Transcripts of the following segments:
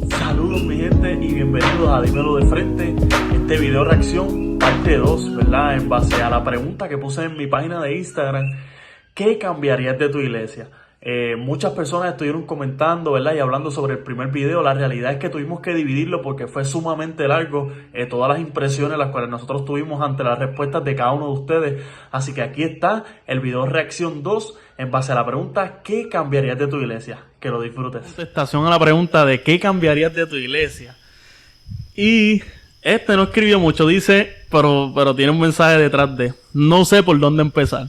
Saludos mi gente y bienvenidos a Dímelo de Frente. Este video reacción parte 2, ¿verdad? En base a la pregunta que puse en mi página de Instagram. ¿Qué cambiarías de tu iglesia? Muchas personas estuvieron comentando, ¿verdad? Y hablando sobre el primer video. La realidad es que tuvimos que dividirlo porque fue sumamente largo. Todas las impresiones las cuales nosotros tuvimos ante las respuestas de cada uno de ustedes. Así que aquí está el video reacción 2 en base a la pregunta ¿qué cambiarías de tu iglesia? Que lo disfrutes. Contestación a la pregunta de ¿qué cambiarías de tu iglesia? Y no escribió mucho, dice, pero tiene un mensaje detrás de no sé por dónde empezar.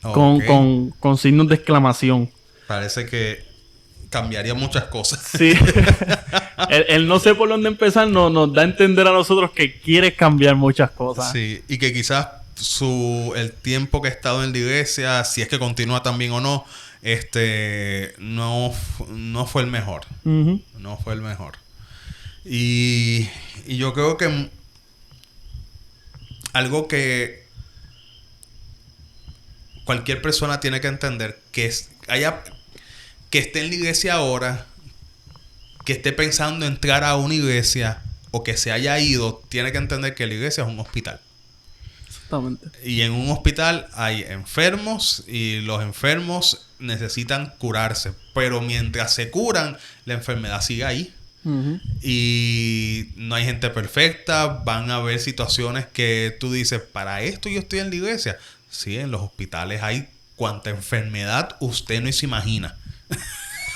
Okay. Con signos de exclamación. Parece que cambiaría muchas cosas. Sí. el no sé por dónde empezar nos da a entender a nosotros que quiere cambiar muchas cosas. Sí, y que quizás el tiempo que ha estado en la iglesia, si es que continúa también o no, no fue el mejor. Uh-huh. No fue el mejor. Y yo creo que algo que cualquier persona tiene que entender que esté en la iglesia ahora, que esté pensando entrar a una iglesia o que se haya ido, tiene que entender que la iglesia es un hospital. Exactamente. Y en un hospital hay enfermos y los enfermos necesitan curarse. Pero mientras se curan, la enfermedad sigue ahí. Uh-huh. Y no hay gente perfecta. Van a haber situaciones que tú dices, para esto yo estoy en la iglesia. Sí, en los hospitales hay cuanta enfermedad usted no se imagina.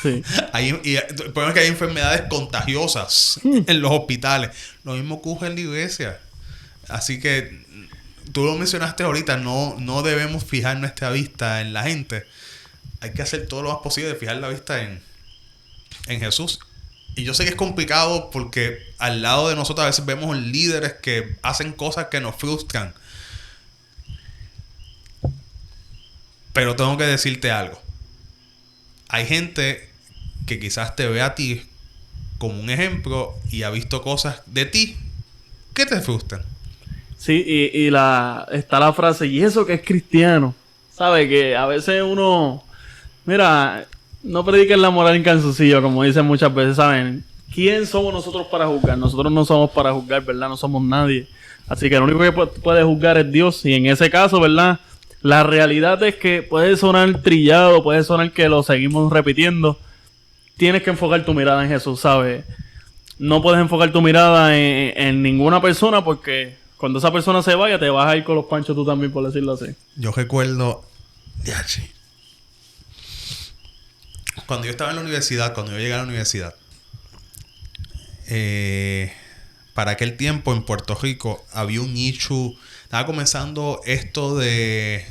Sí. El problema es que hay enfermedades contagiosas en los hospitales. Lo mismo ocurre en la iglesia. Así que tú lo mencionaste ahorita, no debemos fijar nuestra vista en la gente. Hay que hacer todo lo más posible de fijar la vista en Jesús. Y yo sé que es complicado porque al lado de nosotros a veces vemos líderes que hacen cosas que nos frustran. Pero tengo que decirte algo. Hay gente que quizás te ve a ti como un ejemplo y ha visto cosas de ti que te frustran. Sí, está la frase, y eso que es cristiano. ¿Sabe? Que a veces uno... Mira, no prediquen la moral en calzoncillo, como dicen muchas veces, ¿saben? ¿Quién somos nosotros para juzgar? Nosotros no somos para juzgar, ¿verdad? No somos nadie. Así que lo único que puede juzgar es Dios. Y en ese caso, ¿verdad? La realidad es que puede sonar trillado, puede sonar que lo seguimos repitiendo. Tienes que enfocar tu mirada en Jesús, ¿sabes? No puedes enfocar tu mirada en ninguna persona porque cuando esa persona se vaya te vas a ir con los panchos tú también, por decirlo así. Yo recuerdo... Cuando yo estaba en la universidad, cuando yo llegué a la universidad, para aquel tiempo en Puerto Rico había un issue. Estaba comenzando esto de...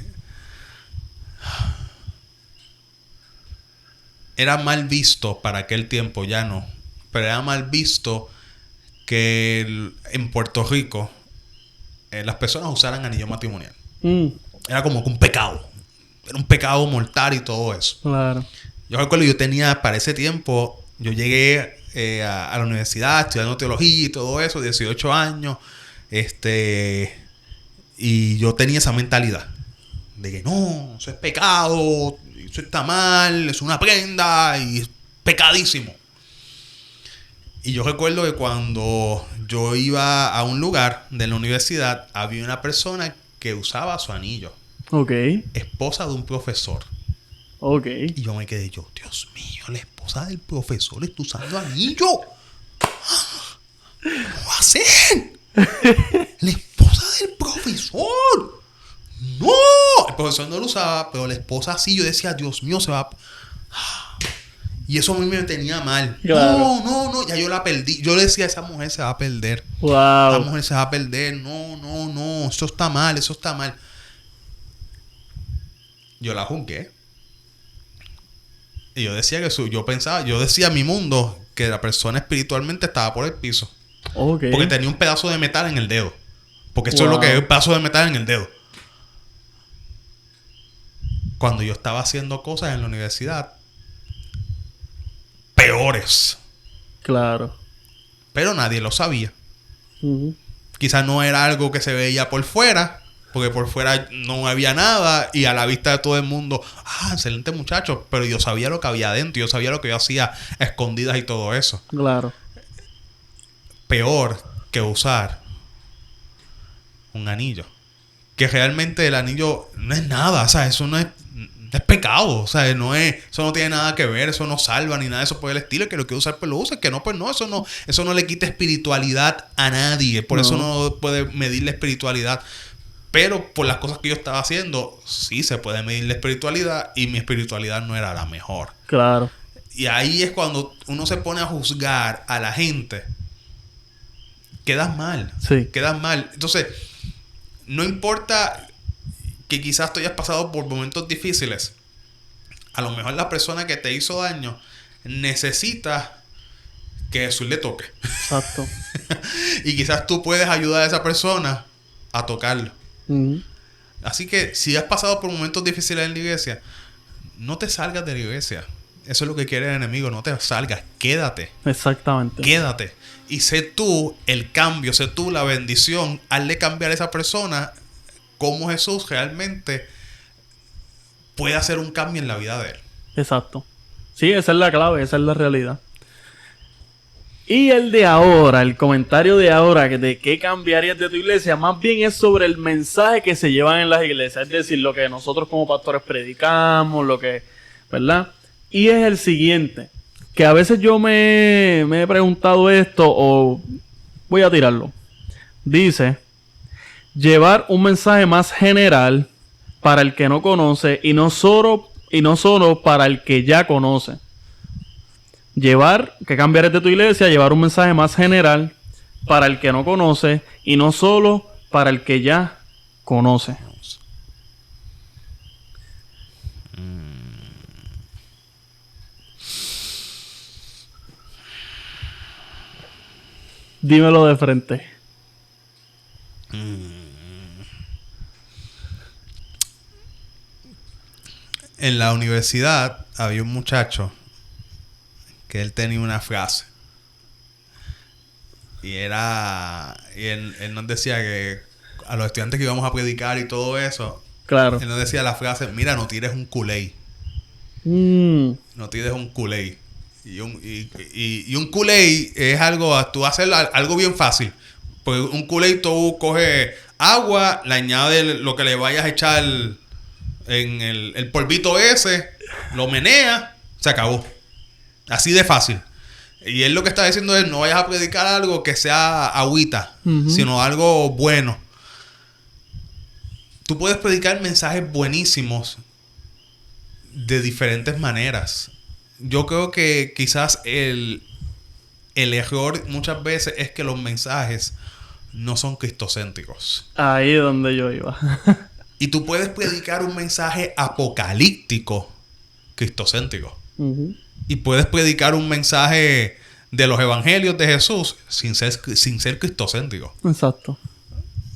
Era mal visto para aquel tiempo, ya no. Pero era mal visto que en Puerto Rico las personas usaran anillo matrimonial. Era como que un pecado. Era un pecado mortal y todo eso. Claro. Yo recuerdo, yo tenía, para ese tiempo, yo llegué a la universidad estudiando teología y todo eso, 18 años. Y yo tenía esa mentalidad de que no, eso es pecado, eso está mal, es una prenda y es pecadísimo. Y yo recuerdo que cuando yo iba a un lugar de la universidad, había una persona que usaba su anillo. Ok. Esposa de un profesor. Ok. Y yo me quedé, Dios mío, la esposa del profesor está usando anillo. ¿Cómo va a ser? La esposa del profesor. ¡No! El profesor no lo usaba, pero la esposa sí. Yo decía, Dios mío, se va... Y eso a mí me tenía mal. Claro. No, ya yo la perdí. Yo le decía, esa mujer se va a perder. Wow. Esa mujer se va a perder. No, eso está mal. Yo la juzgué. Y yo decía yo decía a mi mundo que la persona espiritualmente estaba por el piso. Okay. Porque tenía un pedazo de metal en el dedo. Porque eso es lo que es un pedazo de metal en el dedo. Cuando yo estaba haciendo cosas en la universidad peores. Claro. Pero nadie lo sabía. Uh-huh. Quizás no era algo que se veía por fuera, Porque por fuera no había nada y a la vista de todo el mundo, excelente muchacho. Pero yo sabía lo que había adentro, yo sabía lo que yo hacía a escondidas y todo eso. Claro. Peor que usar un anillo. Que realmente el anillo no es nada, o sea, eso no es pecado, o sea, eso no tiene nada que ver, eso no salva ni nada de eso por el estilo, que lo que usar pues lo usa, que no, pues no, eso no le quita espiritualidad a nadie, por eso no puede medir la espiritualidad. Pero por las cosas que yo estaba haciendo, sí se puede medir la espiritualidad y mi espiritualidad no era la mejor. Claro. Y ahí es cuando uno se pone a juzgar a la gente. Quedas mal. Sí. Quedas mal. Entonces, no importa que quizás tú hayas pasado por momentos difíciles. A lo mejor la persona que te hizo daño necesita que Jesús le toque. Exacto. Y quizás tú puedes ayudar a esa persona a tocarlo. Uh-huh. Así que si has pasado por momentos difíciles en la iglesia, no te salgas de la iglesia. Eso es lo que quiere el enemigo. No te salgas. Quédate. Exactamente. Quédate. Y sé tú el cambio. Sé tú la bendición. Hazle cambiar a esa persona como Jesús realmente puede hacer un cambio en la vida de él. Exacto. Sí, esa es la clave. Esa es la realidad. Y el de ahora, el comentario de ahora, de qué cambiarías de tu iglesia, más bien es sobre el mensaje que se llevan en las iglesias. Es decir, lo que nosotros como pastores predicamos, lo que, ¿verdad? Y es el siguiente, que a veces yo me he preguntado esto o voy a tirarlo. Dice, llevar un mensaje más general para el que no conoce y no solo para el que ya conoce. ¿Qué cambiarías de tu iglesia? Llevar un mensaje más general para el que no conoce y no solo para el que ya conoce. Dímelo de frente. En la universidad había un muchacho que él tenía una frase. Y él nos decía que a los estudiantes que íbamos a predicar y todo eso, Claro. él nos decía la frase, mira, no tires un Kool-Aid. No tires un Kool-Aid. Y un Kool-Aid es algo, tú haces algo bien fácil. Porque un Kool-Aid tú coges agua, le añades lo que le vayas a echar en el polvito ese, lo meneas, se acabó. Así de fácil. Y él lo que está diciendo es, no vayas a predicar algo que sea agüita, sino algo bueno. Tú puedes predicar mensajes buenísimos de diferentes maneras. Yo creo que quizás el error muchas veces es que los mensajes no son cristocéntricos. Ahí es donde yo iba. Y tú puedes predicar un mensaje apocalíptico cristocéntrico. Y puedes predicar un mensaje de los evangelios de Jesús sin ser cristocéntrico. Exacto.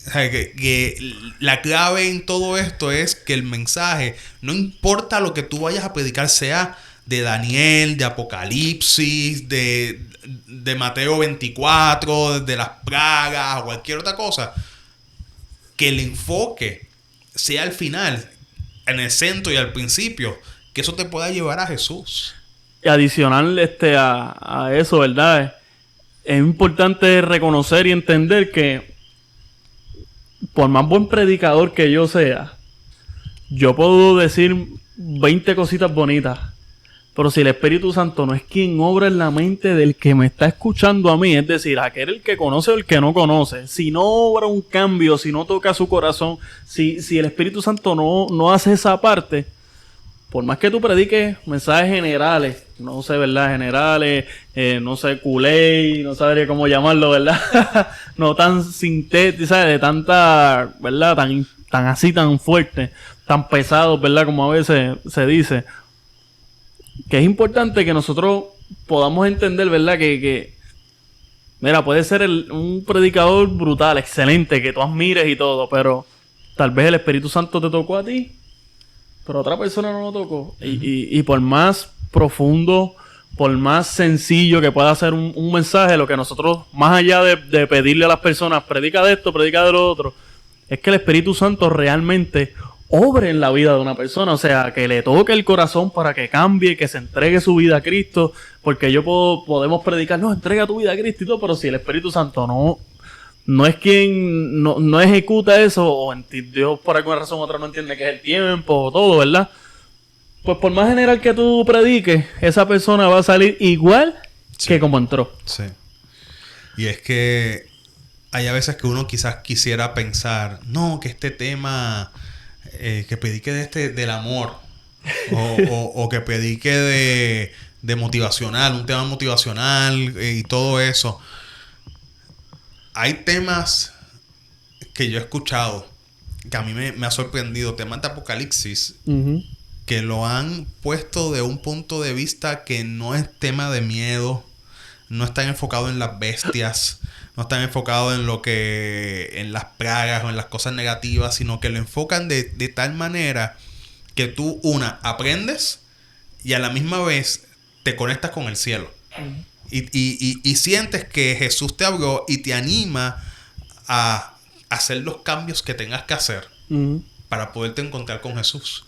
O sea, que la clave en todo esto es que el mensaje, no importa lo que tú vayas a predicar, sea de Daniel, de Apocalipsis, de Mateo 24, de las plagas o cualquier otra cosa, que el enfoque sea al final, en el centro y al principio, que eso te pueda llevar a Jesús. Y adicional a eso, ¿verdad? Es importante reconocer y entender que por más buen predicador que yo sea, yo puedo decir 20 cositas bonitas, pero si el Espíritu Santo no es quien obra en la mente del que me está escuchando a mí, es decir, aquel el que conoce o el que no conoce, si no obra un cambio, si no toca su corazón, si el Espíritu Santo no hace esa parte, por más que tú prediques mensajes generales, no sé, ¿verdad? Generales, no sé, Kool-Aid, no sabría cómo llamarlo, ¿verdad? No tan sintético, ¿sabes? De tanta, ¿verdad? Tan así, tan fuerte, tan pesado, ¿verdad? Como a veces se dice. Que es importante que nosotros podamos entender, ¿verdad? Que mira, puede ser un predicador brutal, excelente, que tú admires y todo, pero tal vez el Espíritu Santo te tocó a ti, pero otra persona no lo tocó. Y por más profundo, por más sencillo que pueda ser un mensaje, lo que nosotros, más allá de pedirle a las personas, predica de esto, predica de lo otro, es que el Espíritu Santo realmente obre en la vida de una persona, o sea, que le toque el corazón para que cambie, que se entregue su vida a Cristo, porque podemos predicar, no, entrega tu vida a Cristo y todo, pero si el Espíritu Santo no es quien no ejecuta eso, o Dios por alguna razón u otra no entiende que es el tiempo, o todo, ¿verdad? Pues por más general que tú prediques, esa persona va a salir igual que como entró. Sí. Y es que hay a veces que uno quizás quisiera pensar, no, que este tema, que predique del amor, o que predique de motivacional, un tema motivacional y todo eso. Hay temas que yo he escuchado que a mí me ha sorprendido, temas de Apocalipsis, que lo han puesto de un punto de vista que no es tema de miedo, no están enfocados en las bestias, no están enfocados en las plagas o en las cosas negativas, sino que lo enfocan de tal manera que tú, aprendes y a la misma vez te conectas con el cielo. Y sientes que Jesús te habló y te anima a hacer los cambios que tengas que hacer para poderte encontrar con Jesús.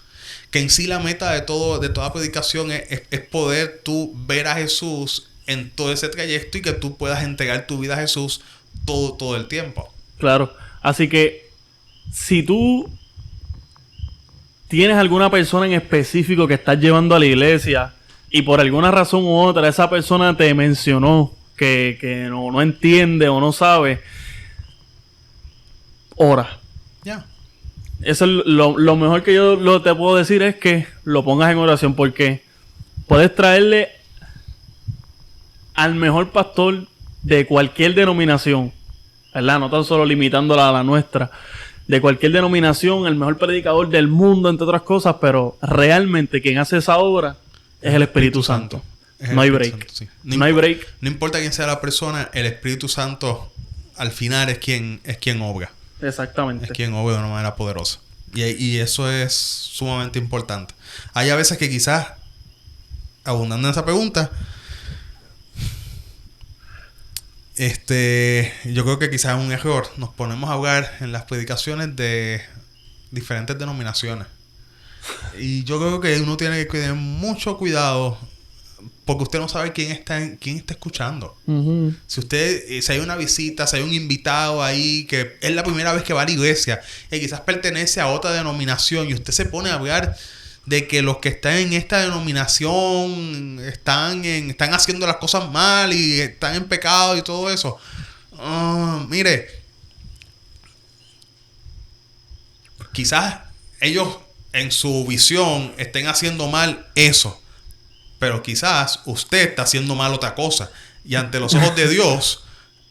Que en sí la meta de toda predicación es poder tú ver a Jesús en todo ese trayecto y que tú puedas entregar tu vida a Jesús todo el tiempo. Claro. Así que si tú tienes alguna persona en específico que estás llevando a la iglesia y por alguna razón u otra esa persona te mencionó que no entiende o no sabe, ora. Ya. Eso es lo mejor que yo te puedo decir, es que lo pongas en oración, porque puedes traerle al mejor pastor de cualquier denominación, ¿verdad? No tan solo limitándola a la nuestra, de cualquier denominación, el mejor predicador del mundo, entre otras cosas, pero realmente quien hace esa obra es el Espíritu Santo. No hay break. Sí. No hay break. No importa quién sea la persona, el Espíritu Santo al final es quien obra. Exactamente. Es quien obra de una manera poderosa. Y eso es sumamente importante. Hay a veces que quizás, abundando en esa pregunta, yo creo que quizás es un error. Nos ponemos a hablar en las predicaciones de diferentes denominaciones. Y yo creo que uno tiene que tener mucho cuidado, porque usted no sabe quién está escuchando. Si hay una visita, si hay un invitado ahí que es la primera vez que va a la iglesia y quizás pertenece a otra denominación, y usted se pone a hablar de que los que están en esta denominación están haciendo las cosas mal y están en pecado y todo eso. Mire, quizás ellos en su visión estén haciendo mal eso, pero quizás usted está haciendo mal otra cosa, y ante los ojos de Dios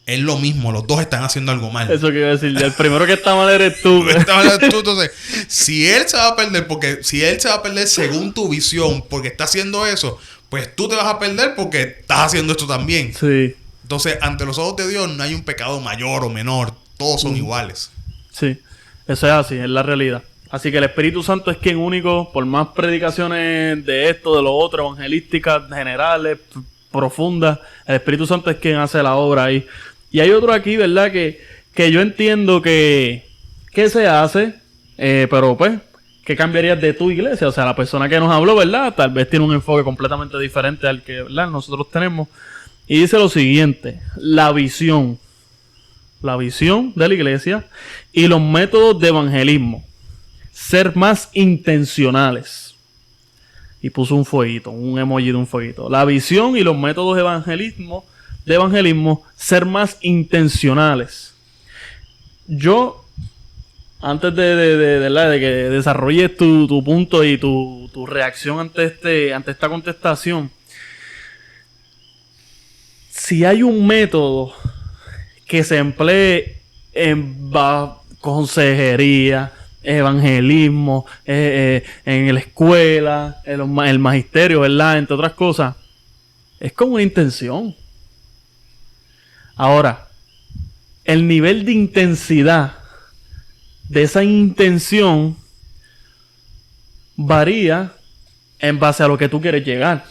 es lo mismo, los dos están haciendo algo mal. Eso que iba a decir, el primero que está mal eres tú. Entonces, si él se va a perder según tu visión porque está haciendo eso, pues tú te vas a perder porque estás haciendo esto también. Sí. Entonces, ante los ojos de Dios no hay un pecado mayor o menor, todos son iguales. Sí, eso es así, es la realidad. Así que el Espíritu Santo es quien único, por más predicaciones de esto, de lo otro, evangelísticas, generales, profundas, el Espíritu Santo es quien hace la obra ahí. Y hay otro aquí, ¿verdad? Que yo entiendo que se hace, pero pues, ¿qué cambiarías de tu iglesia? O sea, la persona que nos habló, ¿verdad? Tal vez tiene un enfoque completamente diferente al que, ¿verdad?, nosotros tenemos. Y dice lo siguiente: la visión de la iglesia y los métodos de evangelismo. Ser más intencionales. Y puso un fueguito, un emoji de un fueguito. La visión y los métodos de evangelismo, ser más intencionales. Yo, antes de que desarrolles tu punto y tu reacción ante esta contestación, si hay un método que se emplee en consejería, evangelismo, en la escuela, el magisterio, ¿verdad?, entre otras cosas, es con una intención. Ahora, el nivel de intensidad de esa intención varía en base a lo que tú quieres llegar.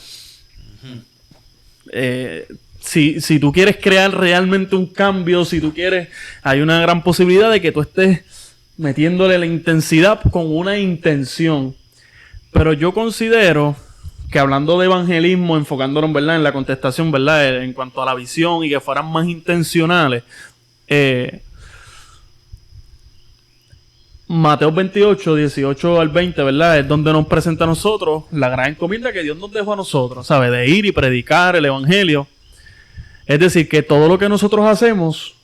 Si tú quieres crear realmente un cambio, si tú quieres, hay una gran posibilidad de que tú estés metiéndole la intensidad con una intención. Pero yo considero que hablando de evangelismo, enfocándonos, ¿verdad?, en la contestación, ¿verdad?, en cuanto a la visión y que fueran más intencionales, Mateo 28, 18 al 20, ¿verdad?, es donde nos presenta a nosotros la gran encomienda que Dios nos dejó a nosotros, ¿sabes?, de ir y predicar el evangelio. Es decir, que todo lo que nosotros hacemos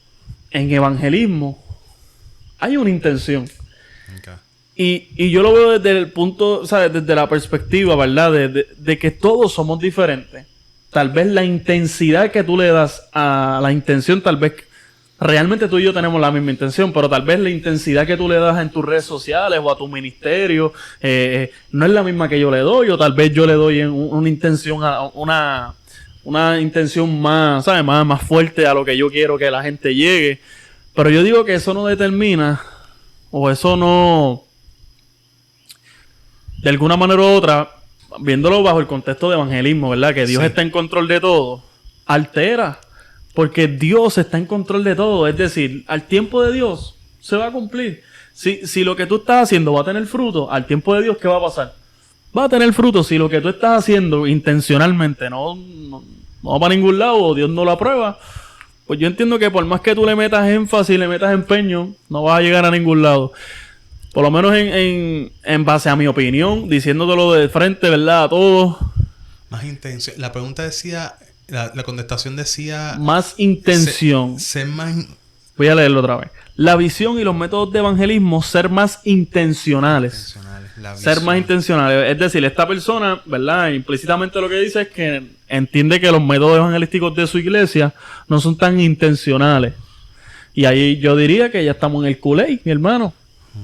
en evangelismo hay una intención. Okay. Y yo lo veo desde el punto, ¿sabes?, desde la perspectiva, ¿verdad?, de que todos somos diferentes. Tal vez la intensidad que tú le das a la intención, tal vez realmente tú y yo tenemos la misma intención, pero tal vez la intensidad que tú le das en tus redes sociales o a tu ministerio no es la misma que yo le doy, o tal vez yo le doy en una intención, una intención más, ¿sabes?, más fuerte a lo que yo quiero que la gente llegue. Pero yo digo que eso no determina, o eso no, de alguna manera u otra, viéndolo bajo el contexto de evangelismo, ¿verdad?, que Dios está en control de todo, altera. Porque Dios está en control de todo. Es decir, al tiempo de Dios se va a cumplir. Si lo que tú estás haciendo va a tener fruto, al tiempo de Dios, ¿qué va a pasar? Va a tener fruto. Si lo que tú estás haciendo intencionalmente no va para ningún lado o Dios no lo aprueba, pues yo entiendo que por más que tú le metas énfasis, le metas empeño, no vas a llegar a ningún lado. Por lo menos en base a mi opinión, diciéndotelo de frente, ¿verdad?, a todos. Más intención. La pregunta decía... La contestación decía... Más intención. Ser más... Voy a leerlo otra vez. La visión y los métodos de evangelismo, ser más intencionales. Ser más intencionales. Es decir, esta persona, ¿verdad?, implícitamente lo que dice es que entiende que los métodos evangelísticos de su iglesia no son tan intencionales. Y ahí yo diría que ya estamos en el culé, mi hermano.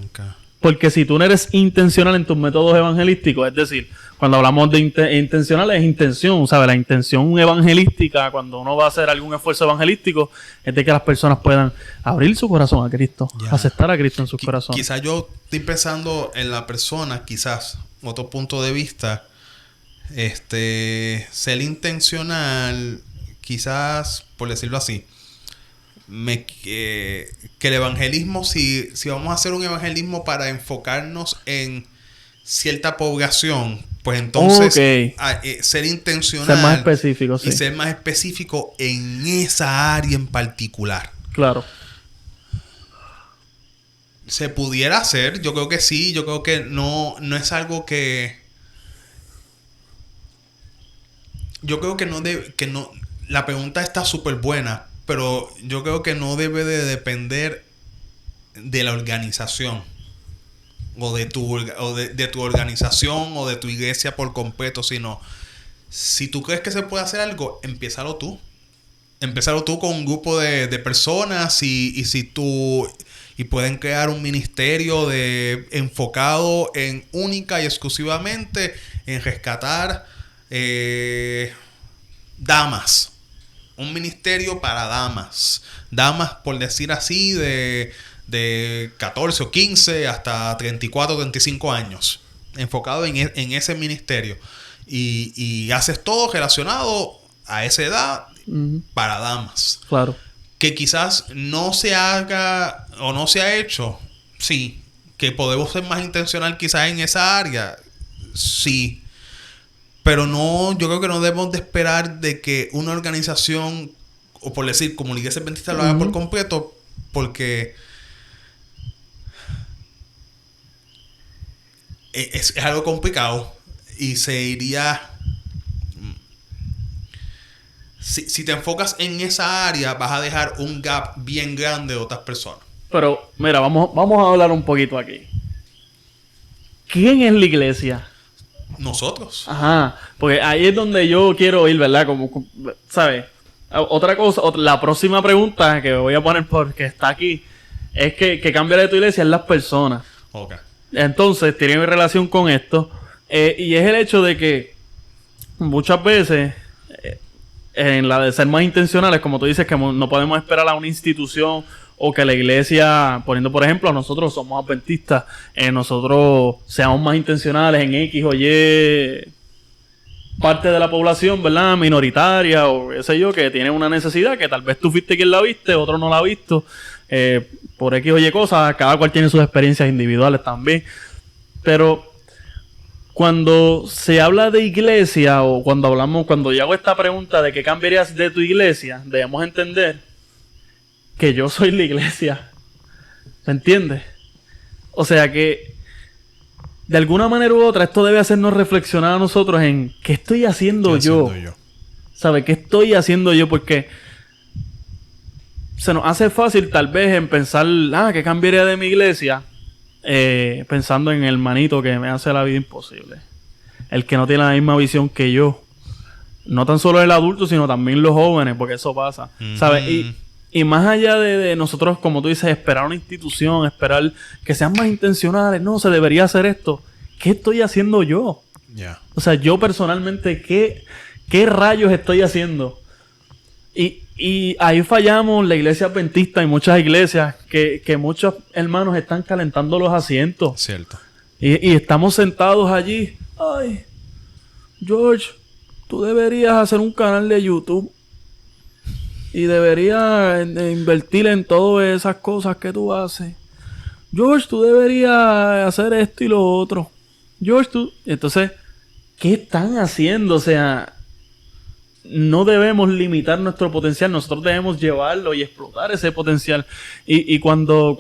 Okay. Porque si tú no eres intencional en tus métodos evangelísticos, es decir, cuando hablamos de intencional es intención, ¿sabes? La intención evangelística, cuando uno va a hacer algún esfuerzo evangelístico, es de que las personas puedan abrir su corazón a Cristo, aceptar a Cristo en sus corazones. Quizás yo estoy pensando en la persona, quizás, otro punto de vista, ser intencional, quizás, por decirlo así, que el evangelismo, si vamos a hacer un evangelismo para enfocarnos en cierta población, pues entonces ser intencional, ser más específico, y ser más específico en esa área en particular. Claro. ¿Se pudiera hacer? Yo creo que sí. Yo creo que no es algo que... Yo creo que no... La pregunta está súper buena, pero yo creo que no debe de depender de la organización o de tu organización o de tu iglesia por completo, sino si tú crees que se puede hacer algo, empiézalo tú. Empiézalo tú con un grupo de personas y pueden crear un ministerio enfocado en única y exclusivamente en rescatar damas. Un ministerio para damas. Damas, por decir así, de 14 o 15 hasta 34 o 35 años. Enfocado en ese ministerio. Y haces todo relacionado a esa edad para damas. Claro. Que quizás no se haga o no se ha hecho. Sí. Que podemos ser más intencional quizás en esa área. Sí. Pero no, yo creo que no debemos de esperar de que una organización, o por decir, como la Iglesia Adventista lo haga por completo, porque es algo complicado y se iría... Si te enfocas en esa área, vas a dejar un gap bien grande de otras personas. Pero, mira, vamos a hablar un poquito aquí. ¿Quién es la iglesia? Nosotros. Ajá, porque ahí es donde yo quiero ir, ¿verdad? Como ¿sabes? Otra cosa, la próxima pregunta que voy a poner porque está aquí, es que cambia de tu iglesia es las personas. Okay. Entonces, tiene relación con esto. Y es el hecho de que muchas veces, en la de ser más intencionales, como tú dices, que no podemos esperar a una institución o que la iglesia, poniendo por ejemplo, nosotros somos adventistas, nosotros seamos más intencionales en X o Y parte de la población, ¿verdad? Minoritaria o qué sé yo, que tiene una necesidad que tal vez tú fuiste quien la viste, otro no la ha visto. por X o Y cosas, cada cual tiene sus experiencias individuales también. Pero cuando se habla de iglesia o cuando yo hago esta pregunta de qué cambiarías de tu iglesia, debemos entender que yo soy la iglesia. ¿Me entiendes? O sea que de alguna manera u otra esto debe hacernos reflexionar a nosotros en qué estoy haciendo yo. ¿Sabes? ¿Qué estoy haciendo yo? Porque se nos hace fácil tal vez en pensar, ¿qué cambiaría de mi iglesia? Pensando en el manito que me hace la vida imposible. El que no tiene la misma visión que yo. No tan solo el adulto, sino también los jóvenes, porque eso pasa. ¿Sabes? Y más allá de nosotros, como tú dices, esperar una institución, esperar que sean más intencionales. No, se debería hacer esto. ¿Qué estoy haciendo yo? Yeah. O sea, yo personalmente, ¿qué rayos estoy haciendo? Y ahí fallamos la iglesia adventista y muchas iglesias que muchos hermanos están calentando los asientos. Cierto. Y estamos sentados allí. Ay, George, tú deberías hacer un canal de YouTube. Y deberías invertir en todas esas cosas que tú haces. George, tú deberías hacer esto y lo otro. George, tú... Entonces, ¿qué están haciendo? O sea, no debemos limitar nuestro potencial. Nosotros debemos llevarlo y explotar ese potencial. Y cuando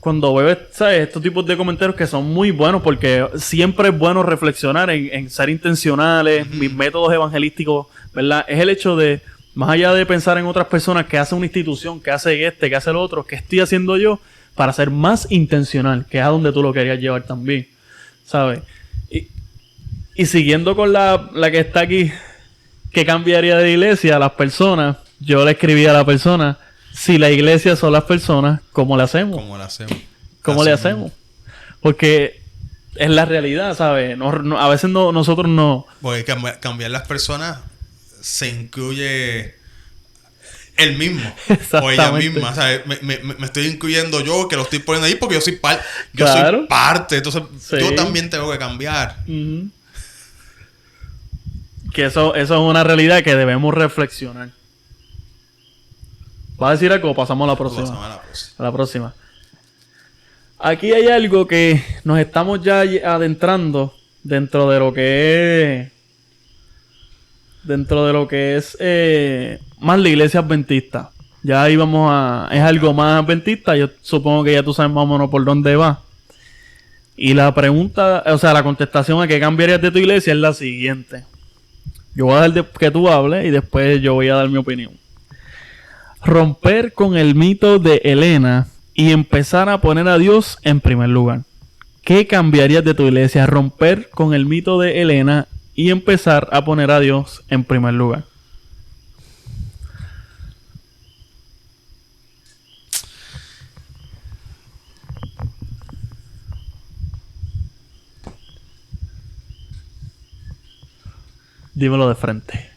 veo, ¿sabes?, estos tipos de comentarios que son muy buenos, porque siempre es bueno reflexionar en ser intencionales. Mis métodos evangelísticos, ¿verdad? Es el hecho de, más allá de pensar en otras personas que hacen una institución, que hace que hace lo otro, ¿qué estoy haciendo yo para ser más intencional? Que es a donde tú lo querías llevar también, ¿sabes? Y siguiendo con la que está aquí, ¿qué cambiaría de iglesia a las personas? Yo le escribí a la persona, si la iglesia son las personas, ¿cómo le hacemos? ¿Cómo le hacemos? Porque es la realidad, ¿sabes? A veces nosotros no... Porque cambiar las personas se incluye él mismo o ella misma. O sea, me estoy incluyendo yo, que lo estoy poniendo ahí porque yo soy parte. Entonces, yo también tengo que cambiar. Que eso es una realidad que debemos reflexionar. ¿Vas a decir algo o pasamos a la próxima? A la próxima. Aquí hay algo que nos estamos ya adentrando dentro de lo que es más la iglesia adventista. Ya ahí es algo más adventista. Yo supongo que ya tú sabes más o menos por dónde va. Y la pregunta, o sea, la contestación a qué cambiarías de tu iglesia es la siguiente. Yo voy a dejar que tú hables y después yo voy a dar mi opinión. Romper con el mito de Elena y empezar a poner a Dios en primer lugar. ¿Qué cambiarías de tu iglesia? Romper con el mito de Elena y empezar a poner a Dios en primer lugar. Dímelo de frente.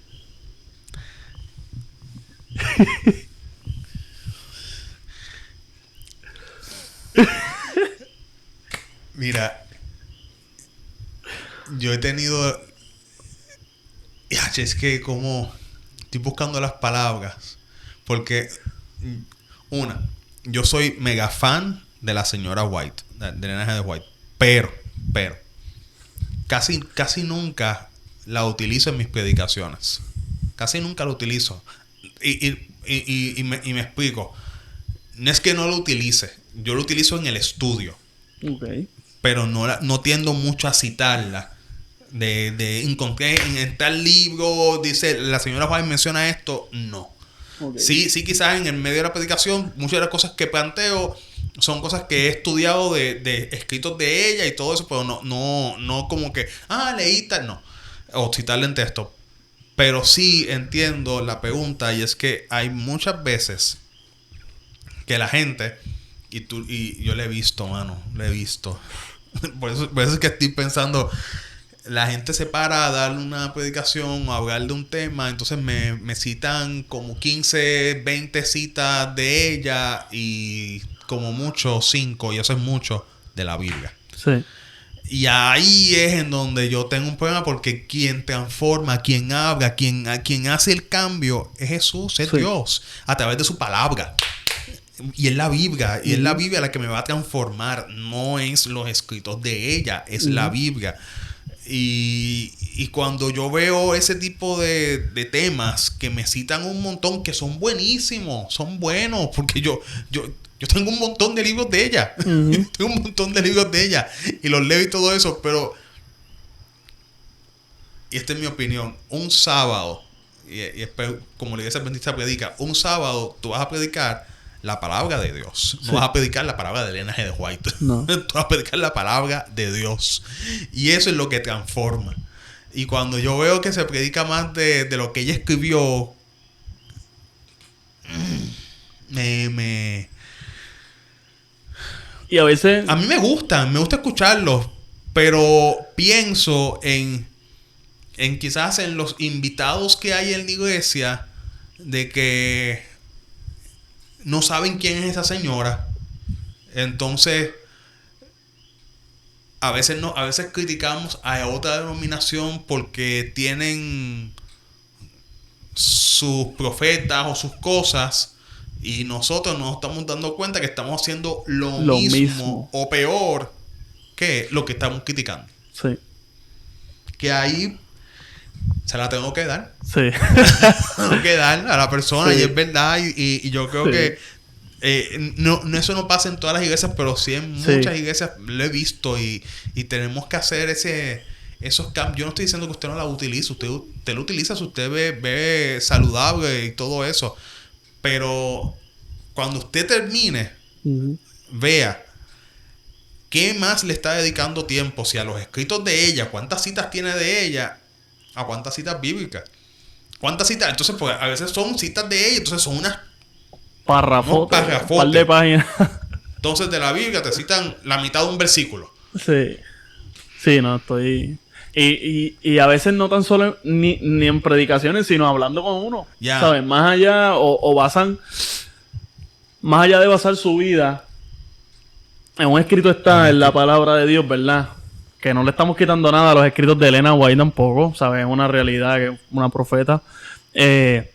Mira, yo he tenido... Es que como... Estoy buscando las palabras. Porque... yo soy mega fan de la señora White. De Elena G. White. Pero... Casi nunca la utilizo en mis predicaciones. Casi nunca la utilizo. Y me explico. No es que no lo utilice. Yo lo utilizo en el estudio. Okay. Pero no tiendo mucho a citarla. Encontré en tal libro, dice, la señora Juárez menciona esto. No. Okay. Sí, quizás en el medio de la predicación, muchas de las cosas que planteo son cosas que he estudiado de escritos de ella y todo eso, pero no como que, leí tal, no. O citarle en texto. Pero sí entiendo la pregunta, y es que hay muchas veces que la gente, y yo le he visto, mano, por eso es que estoy pensando, la gente se para a dar una predicación o a hablar de un tema, entonces me citan como 15, 20 citas de ella y como mucho 5, y eso es mucho, de la Biblia. Sí. Y ahí es en donde yo tengo un problema, porque quien transforma, quien habla, quien hace el cambio es Jesús, es Dios, a través de su palabra. Y es la Biblia, y es la Biblia la que me va a transformar, no es los escritos de ella, es la Biblia. Y cuando yo veo ese tipo de temas que me citan un montón, que son buenísimos, son buenos, porque yo tengo un montón de libros de ella, tengo un montón de libros de ella, y los leo y todo eso, pero, y esta es mi opinión, un sábado, y espero, como la iglesia adventista predica, un sábado tú vas a predicar la palabra de Dios. No vas a predicar la palabra de Elena G. de White. No. Tú vas a predicar la palabra de Dios. Y eso es lo que transforma. Y cuando yo veo que se predica más de lo que ella escribió, Y a veces... a mí me gusta escucharlos, pero pienso en quizás en los invitados que hay en la iglesia, de que no saben quién es esa señora. Entonces, a veces criticamos a otra denominación porque tienen sus profetas o sus cosas, y nosotros nos estamos dando cuenta que estamos haciendo lo mismo o peor que lo que estamos criticando. Sí. Que ahí se la tengo que dar. Sí. Tengo que dar a la persona, sí. y es verdad. Y yo creo que eso no pasa en todas las iglesias, pero sí en muchas iglesias lo he visto, y tenemos que hacer esos cambios. Yo no estoy diciendo que usted no la utilice, usted lo utiliza si usted ve saludable y todo eso, pero cuando usted termine, vea qué más le está dedicando tiempo, si a los escritos de ella, cuántas citas tiene de ella, a cuántas citas bíblicas, cuántas citas. Entonces, pues a veces son citas de ella, entonces son unas parrafotes, un par de páginas. Entonces, de la Biblia te citan la mitad de un versículo. Sí. Sí, no, estoy... Y a veces no tan solo ni en predicaciones, sino hablando con uno. Ya. ¿Sabes? Más allá, o basan... Más allá de basar su vida en un escrito está en la palabra de Dios, ¿verdad? Que no le estamos quitando nada a los escritos de Elena White tampoco, ¿sabes? Es una realidad, que es una profeta. Es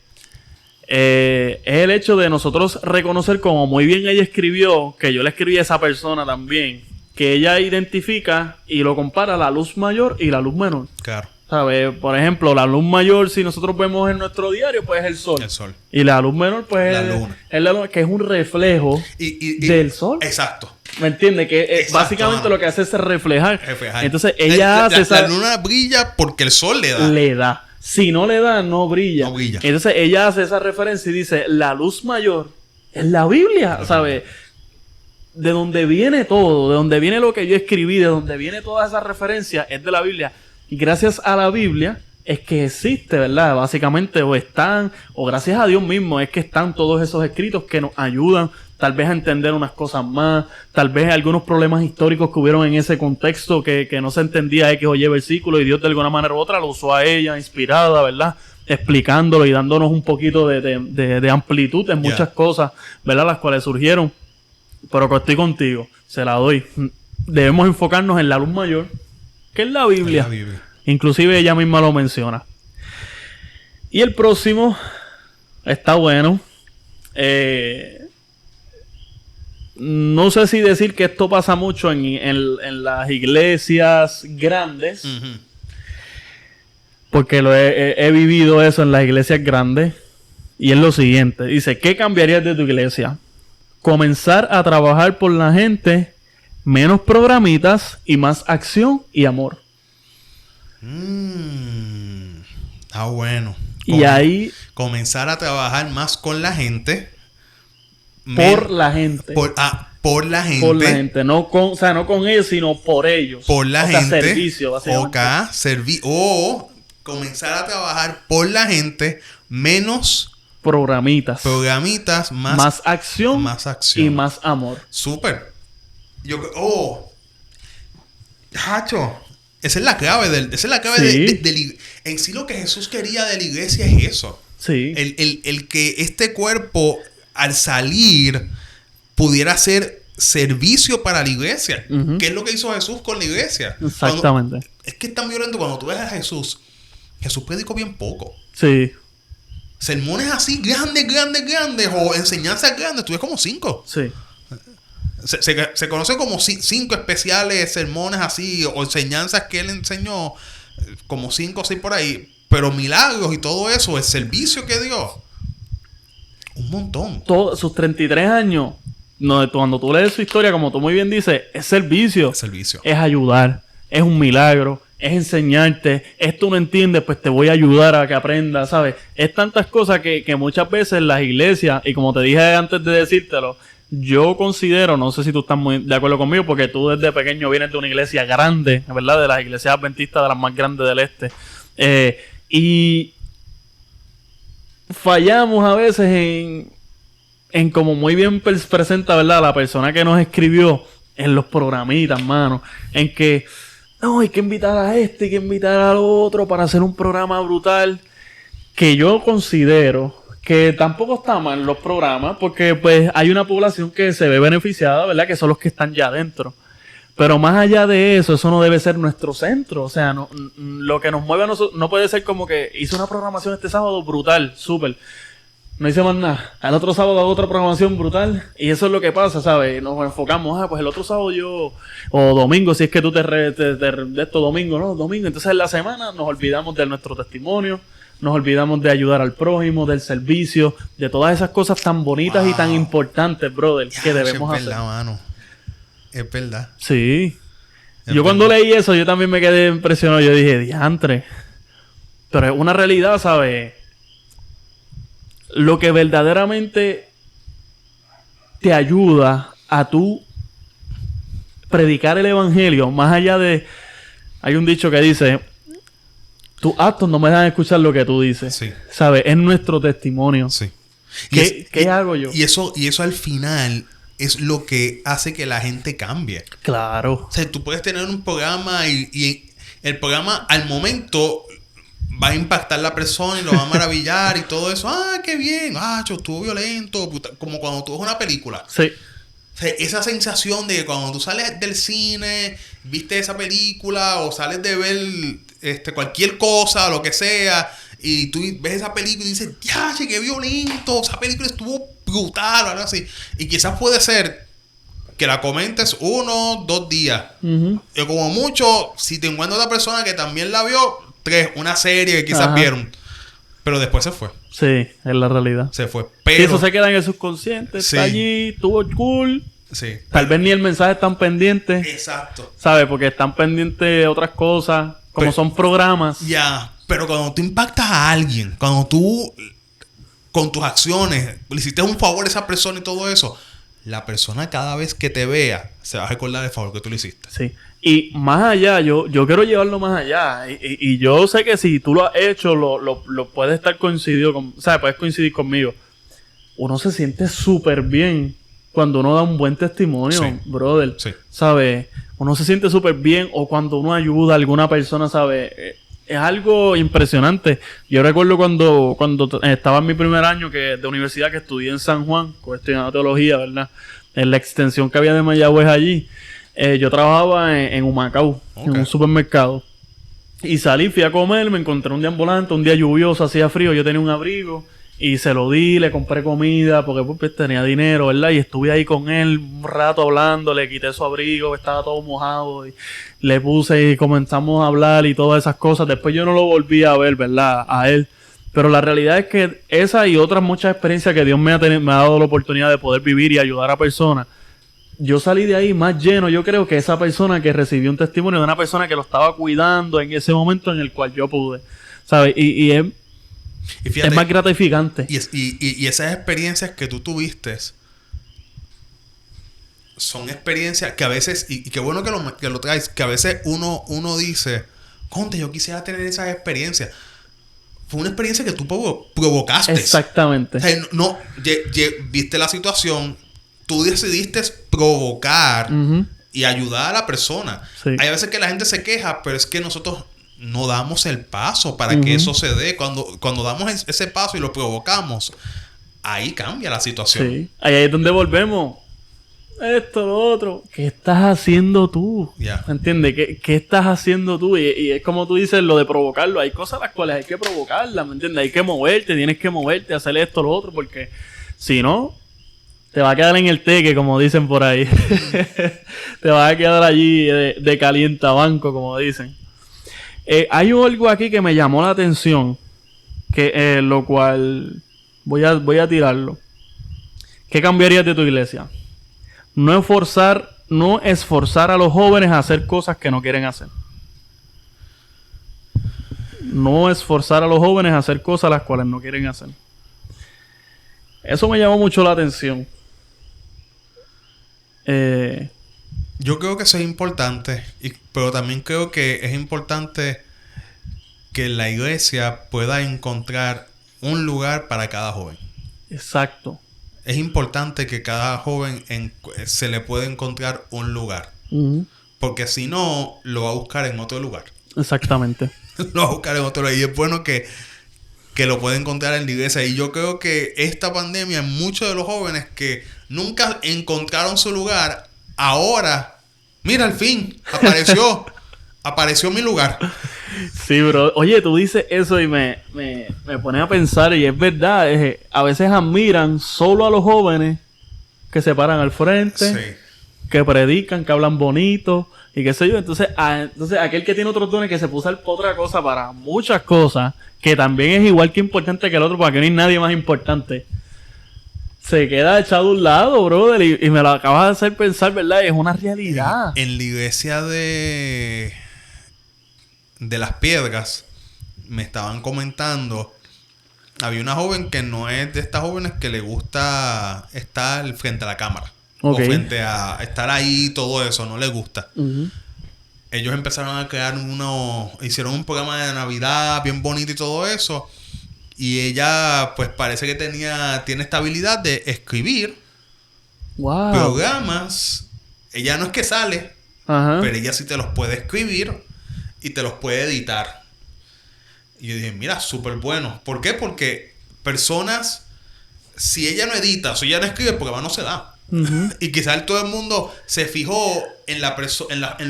el hecho de nosotros reconocer, como muy bien ella escribió, que yo le escribí a esa persona también, que ella identifica y lo compara la luz mayor y la luz menor. Claro. ¿Sabes? Por ejemplo, la luz mayor, si nosotros vemos en nuestro diario, pues es el sol. El sol. Y la luz menor, pues la es luna. La luna, que es un reflejo del sol. Exacto. ¿Me entiendes? Que Exacto, básicamente lo que hace es reflejar. Entonces ella hace la luna brilla porque el sol le da. Le da. Si no le da, no brilla. No brilla. Entonces ella hace esa referencia y dice, la luz mayor es la Biblia, ¿sabes? De donde viene todo, de donde viene lo que yo escribí, de donde viene toda esa referencia, es de la Biblia. Y gracias a la Biblia es que existe, ¿verdad? Básicamente, o gracias a Dios mismo, es que están todos esos escritos que nos ayudan tal vez a entender unas cosas más, tal vez algunos problemas históricos que hubieron en ese contexto que no se entendía X o Y versículo, y Dios de alguna manera u otra lo usó a ella, inspirada, ¿verdad? Explicándolo y dándonos un poquito de amplitud en muchas cosas, ¿verdad? Las cuales surgieron. Pero que estoy contigo, se la doy. Debemos enfocarnos en la luz mayor, que es la Biblia. Inclusive ella misma lo menciona. Y el próximo está bueno. No sé si decir que esto pasa mucho en las iglesias grandes. Porque he vivido eso en las iglesias grandes. Y es lo siguiente. Dice, ¿qué cambiarías de tu iglesia? Comenzar a trabajar por la gente, menos programitas y más acción y amor. Ah, bueno. Y ahí... Comenzar a trabajar más con la gente. Por la gente. Por la gente. Por la gente. No con ellos, sino por ellos. Por la gente. Servicio, básicamente. O comenzar a trabajar por la gente, menos... Programitas, más acción y más amor. Súper. Hacho, esa es la clave en sí lo que Jesús quería de la iglesia es eso. Sí. El que este cuerpo al salir pudiera ser servicio para la iglesia. ¿Qué es lo que hizo Jesús con la iglesia? Exactamente. Es que es tan violento cuando tú ves a Jesús predicó bien poco. Sí. sermones así grandes o enseñanzas grandes, tú ves como 5. Sí. Se conoce como 5 especiales sermones así o enseñanzas que él enseñó, como 5 o 6 por ahí. Pero milagros y todo eso, el servicio que dio, un montón. Todos sus 33 años, no, cuando tú lees su historia, como tú muy bien dices, es servicio. Es ayudar. Es un milagro. Es enseñarte. Esto no entiendes, pues te voy a ayudar a que aprendas, ¿sabes? Es tantas cosas que muchas veces las iglesias, y como te dije antes de decírtelo, yo considero, no sé si tú estás muy de acuerdo conmigo, porque tú desde pequeño vienes de una iglesia grande, ¿verdad? De las iglesias adventistas, de las más grandes del este. Y fallamos a veces en como muy bien presenta, ¿verdad? La persona que nos escribió en los programitas, mano. En que, no, hay que invitar a este, hay que invitar al otro para hacer un programa brutal. Que yo considero que tampoco está mal los programas, porque pues hay una población que se ve beneficiada, ¿verdad? Que son los que están ya adentro. Pero más allá de eso, eso no debe ser nuestro centro. O sea, no, lo que nos mueve a nosotros no puede ser como que hice una programación este sábado brutal, súper. No hice más nada. Al otro sábado hago otra programación brutal. Y eso es lo que pasa, ¿sabes? Nos enfocamos, pues el otro sábado yo, o domingo, si es que tú de esto domingo, ¿no? Domingo. Entonces en la semana nos olvidamos de nuestro testimonio. Nos olvidamos de ayudar al prójimo, del servicio, de todas esas cosas tan bonitas y tan importantes, brother, que debemos hacer. Es verdad, mano. Es verdad. Sí. Yo cuando leí eso, yo también me quedé impresionado. Yo dije, diantre. Pero es una realidad, ¿sabes? Lo que verdaderamente te ayuda a tú predicar el evangelio, más allá de... Hay un dicho que dice, tus actos no me dejan escuchar lo que tú dices. Sí. ¿Sabes? Es nuestro testimonio. Sí. ¿Qué hago yo? Y eso al final es lo que hace que la gente cambie. Claro. O sea, tú puedes tener un programa y el programa al momento va a impactar a la persona y lo va a maravillar y todo eso. ¡Ah, qué bien! ¡Ah, estuvo violento! Como cuando tú ves una película. Sí. O sea, esa sensación de que cuando tú sales del cine, viste esa película o sales de ver cualquier cosa, lo que sea, y tú ves esa película y dices, ¡ya, qué violento! Esa película estuvo brutal o algo así. Y quizás puede ser que la comentes 1, 2 días. Uh-huh. Y como mucho, si te encuentras otra persona que también la vio, 3, una serie que quizás vieron. Pero después se fue. Sí, es la realidad. Se fue. Pero sí, eso se queda en el subconsciente. Sí. Está allí, estuvo cool. Sí. Tal vez ni el mensaje están pendientes. Exacto. ¿Sabes? Porque están pendientes de otras cosas. Como son programas. Ya. Pero cuando tú impactas a alguien, cuando tú con tus acciones le hiciste un favor a esa persona y todo eso, la persona cada vez que te vea se va a recordar del favor que tú le hiciste. Sí. Y más allá, yo quiero llevarlo más allá. Y yo sé que si tú lo has hecho, lo puedes estar coincidido con... O sea, puedes coincidir conmigo. Uno se siente súper bien cuando uno da un buen testimonio, sí, brother. Sí. ¿Sabes? Uno se siente súper bien. O cuando uno ayuda a alguna persona, ¿sabes? Es algo impresionante. Yo recuerdo cuando estaba en mi primer año de universidad, que estudié en San Juan, estudiando teología, ¿verdad? En la extensión que había de Mayagüez allí. Yo trabajaba en Humacao, en un supermercado. Y salí, fui a comer, me encontré un día ambulante, un día lluvioso, hacía frío, yo tenía un abrigo. Y se lo di, le compré comida, porque pues tenía dinero, ¿verdad? Y estuve ahí con él un rato hablando, le quité su abrigo, estaba todo mojado. Y le puse y comenzamos a hablar y todas esas cosas. Después yo no lo volví a ver, ¿verdad? A él. Pero la realidad es que esa y otras muchas experiencias que Dios me ha dado la oportunidad de poder vivir y ayudar a personas, yo salí de ahí más lleno, yo creo, que esa persona que recibió un testimonio de una persona que lo estaba cuidando en ese momento en el cual yo pude, ¿sabes? Y fíjate, es más gratificante. Y esas experiencias que tú tuviste son experiencias que a veces, y qué bueno que lo traes, que a veces uno dice, conte, yo quisiera tener esas experiencias. Fue una experiencia que tú provocaste. Exactamente. O sea, viste la situación, tú decidiste provocar y ayudar a la persona. Sí. Hay veces que la gente se queja, pero es que nosotros no damos el paso para que eso se dé. Cuando damos ese paso y lo provocamos, ahí cambia la situación. Sí. Ahí es donde volvemos esto, lo otro. ¿Qué estás haciendo tú? Ya. ¿Entiendes? ¿Qué estás haciendo tú? Y es como tú dices, lo de provocarlo. Hay cosas las cuales hay que provocarlas, ¿me entiendes? Hay que moverte, tienes que moverte, hacer esto, lo otro, porque si no, te va a quedar en el teque, como dicen por ahí. Te vas a quedar allí de calientabanco, como dicen. Hay algo aquí que me llamó la atención, que lo cual voy a tirarlo. ¿Qué cambiarías de tu iglesia? No esforzar a los jóvenes a hacer cosas que no quieren hacer. No esforzar a los jóvenes a hacer cosas las cuales no quieren hacer. Eso me llamó mucho la atención. Yo creo que eso es importante, pero también creo que es importante que la iglesia pueda encontrar un lugar para cada joven. Exacto. Es importante que cada joven se le pueda encontrar un lugar. Uh-huh. Porque si no, lo va a buscar en otro lugar. Exactamente. Lo va a buscar en otro lugar. Y es bueno que lo pueda encontrar en la iglesia. Y yo creo que esta pandemia, muchos de los jóvenes que nunca encontraron su lugar, ahora, mira, al fin, apareció mi lugar. Sí, bro. Oye, tú dices eso y me pone a pensar, y es verdad, a veces admiran solo a los jóvenes que se paran al frente, Sí. que predican, que hablan bonito y qué sé yo. Entonces aquel que tiene otros dones, que se puso para otra cosa, para muchas cosas, que también es igual que importante que el otro, porque no hay nadie más importante, se queda echado a un lado, brother, y me lo acabas de hacer pensar, ¿verdad? Y es una realidad. En la iglesia de Las Piedras me estaban comentando, había una joven que no es de estas jóvenes que le gusta estar frente a la cámara. Okay. O frente a estar ahí, todo eso, no le gusta. Uh-huh. Ellos empezaron a crear hicieron un programa de Navidad bien bonito y todo eso. Y ella, pues parece que tiene esta habilidad de escribir Wow. programas. Ella no es que sale, Ajá. pero ella sí te los puede escribir y te los puede editar. Y yo dije, mira, súper bueno. ¿Por qué? Porque personas, si ella no edita, si ella no escribe, el programa no se da. Uh-huh. Y quizás todo el mundo se fijó en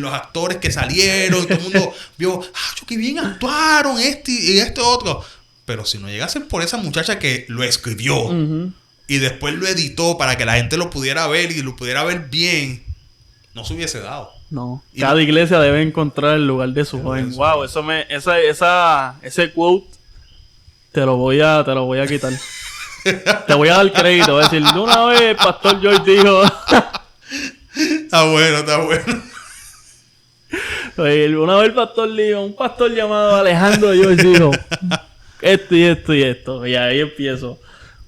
los actores que salieron. Y todo el mundo vio, qué bien actuaron y este otro. Pero si no llegasen por esa muchacha que lo escribió Uh-huh. y después lo editó para que la gente lo pudiera ver y lo pudiera ver bien, no se hubiese dado. No. Y Cada no- iglesia debe encontrar el lugar de su joven. Wow, ese quote te lo voy a quitar. Te voy a dar crédito. Voy a decir, de una vez el pastor George dijo. Está bueno. Una vez el pastor dijo, un pastor llamado Alejandro George dijo esto y esto y esto. Y ahí empiezo.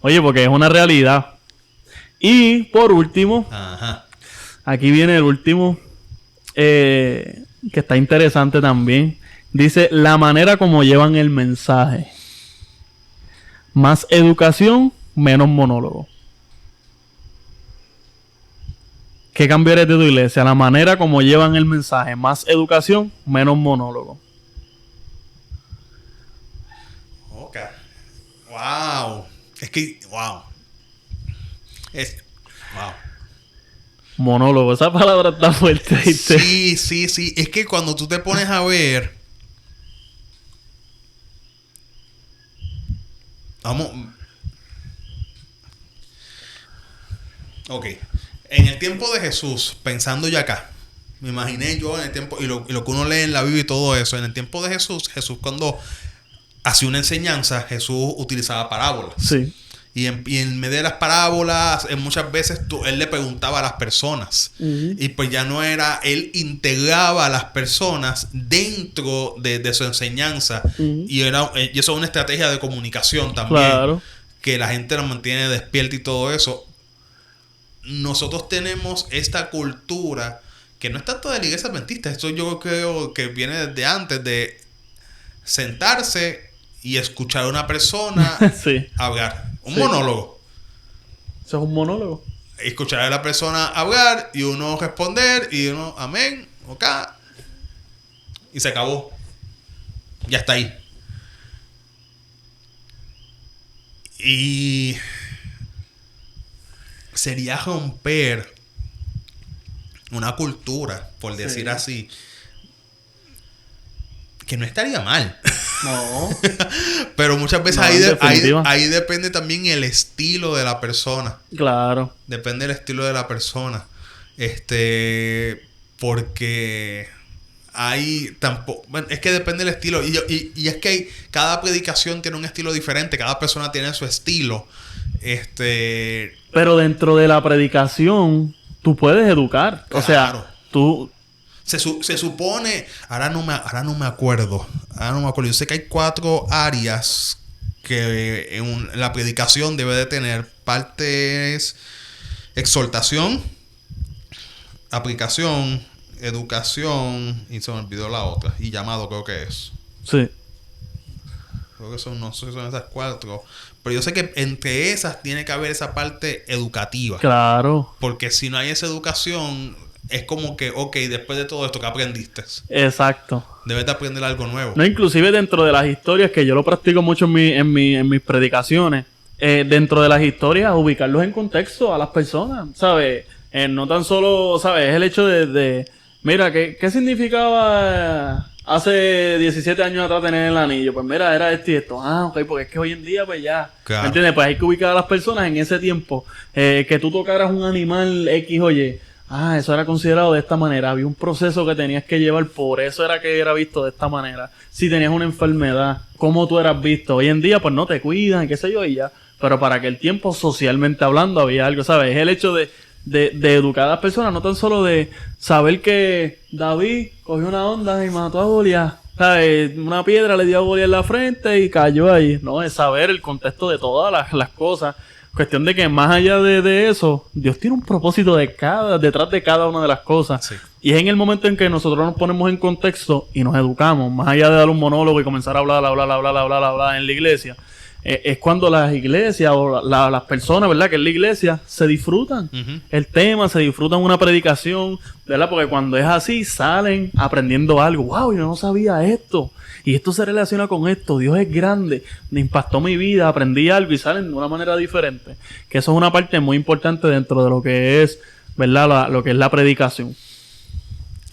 Oye, porque es una realidad. Y por último, Ajá. aquí viene el último, que está interesante también. Dice, la manera como llevan el mensaje. Más educación, menos monólogo. ¿Qué cambiarías de tu iglesia? La manera como llevan el mensaje. Más educación, menos monólogo. Ok. Wow. Es que, wow. Wow. Monólogo, esa palabra está fuerte, ¿viste? Sí. Es que cuando tú te pones a ver, vamos. Ok. En el tiempo de Jesús, pensando ya acá, me imaginé yo en el tiempo, y lo que uno lee en la Biblia y todo eso, en el tiempo de Jesús cuando hacía una enseñanza, Jesús utilizaba parábolas. Sí. Y en medio de las parábolas, muchas veces él le preguntaba a las personas. Uh-huh. Y pues ya no era, él integraba a las personas dentro de su enseñanza. Uh-huh. Y eso es una estrategia de comunicación también. Claro. Que la gente nos mantiene despierta y todo eso. Nosotros tenemos esta cultura que no es tanto de la iglesia adventista. Esto yo creo que viene desde antes de sentarse y escuchar a una persona Sí. hablar. Un Sí. monólogo. Eso es un monólogo. Escuchar a la persona hablar y uno responder y uno amén, ok. Y se acabó. Ya está ahí. Y sería romper una cultura, por decir Sí. así, que no estaría mal. No. Pero muchas veces No, en definitiva. ahí depende también el estilo de la persona. Claro. Depende del estilo de la persona. Porque hay tampoco... Bueno, es que depende del estilo. Y es que cada predicación tiene un estilo diferente. Cada persona tiene su estilo. Pero dentro de la predicación, tú puedes educar. O sea, Claro. tú... Se supone... Ahora no me acuerdo. Yo sé que hay 4 áreas que la predicación debe de tener. Parte es exhortación, aplicación, educación, y se me olvidó la otra. Y llamado creo que es. Sí. Creo que son, no sé si son esas 4. Pero yo sé que entre esas tiene que haber esa parte educativa. Claro. Porque si no hay esa educación, es como que, ok, después de todo esto, ¿qué aprendiste? Exacto. Debes de aprender algo nuevo. No, inclusive dentro de las historias, que yo lo practico mucho en mis predicaciones, dentro de las historias, ubicarlos en contexto a las personas, ¿sabes? No tan solo, ¿sabes? Es el hecho de mira, ¿qué significaba hace 17 años atrás tener el anillo? Pues mira, era esto y esto. Ah, ok, porque es que hoy en día, pues ya. Claro. ¿Me entiendes? Pues hay que ubicar a las personas en ese tiempo. Que tú tocaras un animal X, oye. Ah, eso era considerado de esta manera. Había un proceso que tenías que llevar, por eso era que era visto de esta manera. Si tenías una enfermedad, ¿cómo tú eras visto? Hoy en día, pues no te cuidan, qué sé yo, y ya. Pero para aquel tiempo, socialmente hablando, había algo, ¿sabes? Es el hecho de educar a las personas, no tan solo de saber que David cogió una onda y mató a Goliat. ¿Sabes? Una piedra le dio a Goliat en la frente y cayó ahí. No, es saber el contexto de todas las cosas. Cuestión de que más allá de eso, Dios tiene un propósito detrás de cada una de las cosas. Sí. Y es en el momento en que nosotros nos ponemos en contexto y nos educamos, más allá de dar un monólogo y comenzar a hablar en la iglesia, es cuando las iglesias o las personas, ¿verdad? Que es la iglesia, se disfrutan Ujú. el tema, se disfrutan una predicación, ¿verdad? Porque cuando es así, salen aprendiendo algo. ¡Wow! Yo no sabía esto. Y esto se relaciona con esto. Dios es grande. Me impactó mi vida. Aprendí algo y salen de una manera diferente. Que eso es una parte muy importante dentro de lo que es, ¿verdad? Lo que es la predicación.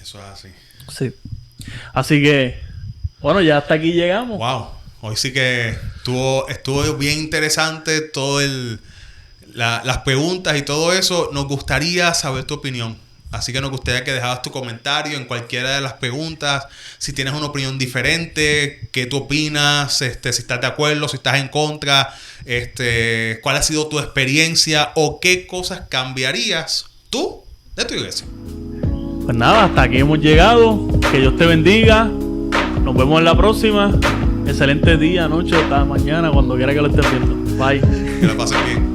Eso es así. Sí. Así que, bueno, ya hasta aquí llegamos. Wow. Hoy sí que estuvo bien interesante todo las preguntas y todo eso. Nos gustaría saber tu opinión. Así que nos gustaría que dejaras tu comentario en cualquiera de las preguntas. Si tienes una opinión diferente, qué tú opinas, si estás de acuerdo, si estás en contra, cuál ha sido tu experiencia o qué cosas cambiarías tú de tu iglesia. Pues nada, hasta aquí hemos llegado. Que Dios te bendiga. Nos vemos en la próxima. Excelente día, noche, hasta mañana, cuando quiera que lo estés viendo. Bye. Que la pases bien.